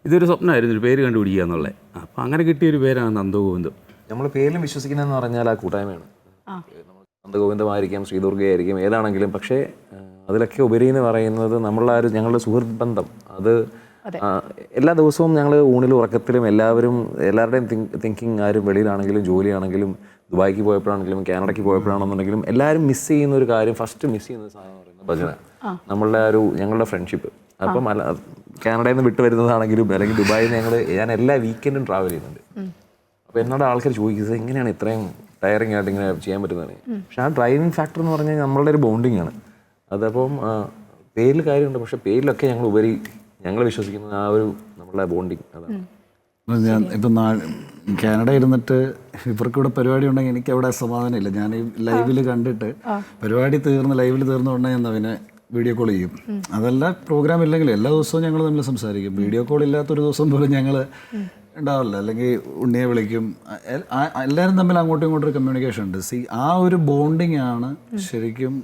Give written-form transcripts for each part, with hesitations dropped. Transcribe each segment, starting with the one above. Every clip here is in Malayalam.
ഇതൊരു സ്വപ്നമായിരുന്നു, ഒരു പേര് കണ്ടുപിടിക്കുക എന്നുള്ളത്. അപ്പോൾ അങ്ങനെ കിട്ടിയൊരു പേരാണ് നന്ദഗോവിന്ദം. നമ്മൾ പേരിലും വിശ്വസിക്കുന്നതെന്ന് പറഞ്ഞാൽ ആ കൂട്ടായ്മയാണ്. നന്ദഗോവിന്ദമായിരിക്കാം, ശ്രീദുർഗയായിരിക്കും, ഏതാണെങ്കിലും. പക്ഷേ അതിലൊക്കെ ഉപരി എന്ന് പറയുന്നത് ഞങ്ങളുടെ സുഹൃത്ത് ബന്ധം. അത് എല്ലാ ദിവസവും ഞങ്ങൾ ഊണിലും ഉറക്കത്തിലും എല്ലാവരുടെയും തിങ്കിങ്, ആരും വെളിയിലാണെങ്കിലും ജോലിയാണെങ്കിലും ദുബായിക്ക് പോയപ്പോഴാണെങ്കിലും കാനഡയ്ക്ക് പോയപ്പോഴാണെന്നുണ്ടെങ്കിലും എല്ലാവരും മിസ് ചെയ്യുന്ന ഒരു കാര്യം, ഫസ്റ്റ് മിസ് ചെയ്യുന്ന സാധനം എന്ന് പറയുന്നത് ഭജന. ഞങ്ങളുടെ ഫ്രണ്ട്ഷിപ്പ്. അപ്പം കാനഡയിൽ നിന്ന് വിട്ടു വരുന്നതാണെങ്കിലും അല്ലെങ്കിൽ ദുബായിൽ നിന്ന് ഞാൻ എല്ലാ വീക്കെൻഡും ട്രാവൽ ചെയ്യുന്നുണ്ട്. അപ്പോൾ എന്നോട് ആൾക്കാർ ചോദിക്കുന്നത് എങ്ങനെയാണ് ഇത്രയും ടയറിങ് ആയിട്ട് ഇങ്ങനെ ചെയ്യാൻ പറ്റുന്നത്. പക്ഷെ ആ ഡ്രൈവിംഗ് ഫാക്ടർ എന്ന് പറഞ്ഞാൽ നമ്മളുടെ ഒരു ബോണ്ടിങ് ആണ്. അതപ്പം പേരിൽ കാര്യമുണ്ട്, പക്ഷെ പേരിലൊക്കെ ഞങ്ങൾ വിശ്വസിക്കുന്നത് ആ ഒരു നമ്മളുടെ ബോണ്ടിങ് അതാണ്. ഞാൻ ഇപ്പം കാനഡ ഇരുന്നിട്ട് ഇവർക്കിവിടെ പരിപാടി ഉണ്ടെങ്കിൽ എനിക്ക് അവിടെ സമാധാനമില്ല. ഞാൻ ഈ ലൈവിൽ കണ്ടിട്ട് ലൈവിൽ തീർന്ന ഉടനെ ഞാൻ നവീനെ വീഡിയോ കോൾ ചെയ്യും. അതല്ല പ്രോഗ്രാം ഇല്ലെങ്കിലും എല്ലാ ദിവസവും ഞങ്ങൾ തമ്മിൽ സംസാരിക്കും. വീഡിയോ കോൾ ഇല്ലാത്തൊരു ദിവസം പോലും ഞങ്ങൾ ഉണ്ടാവില്ല. അല്ലെങ്കിൽ ഉണ്ണിയെ വിളിക്കും. എല്ലാവരും തമ്മിൽ അങ്ങോട്ടും ഇങ്ങോട്ടും ഒരു കമ്മ്യൂണിക്കേഷൻ ഉണ്ട്. ആ ഒരു ബോണ്ടിങ് ആണ് ശരിക്കും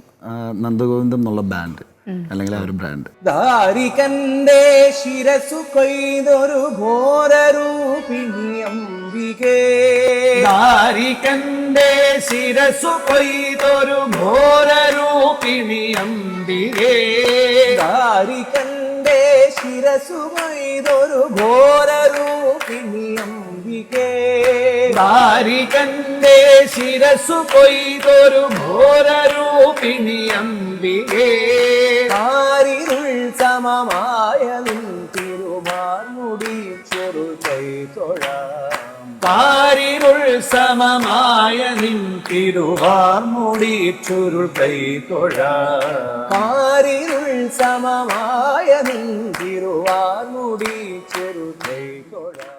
നന്ദഗോവിന്ദം എന്നുള്ള ബാൻഡ് അല്ലെങ്കിൽ ആ ഒരു ബ്രാൻഡ്. ദാരികന്റെ ശിരസു കൊയ്തൊരു ഘോരരൂപിണി അംബികേ, ദാരികന്റെ ശിരസു കൊയ്തൊരു ഘോരരൂപിണി അംബികേ, ദാരികന്റെ ശിരസു കൊയ്തൊരു ഘോരരൂപിണി അംബികേ, ദാരികന്റെ ശിരസു കൊയ്തൊരു ഘോരരൂപിണി അംബികേ, കാരിരുൾ സമമായ നിൻ തിരുമാർമുടി ചെറുകൈ തൊഴാം, കാരിരുൾ സമമായ നിൻ തിരുവാർമുടി ചുരുൾ കൈ തൊഴാം, കാരിരുൾ സമമായ നിൻ തിരുവാർമുടി ചെറു കൈ തൊഴാം.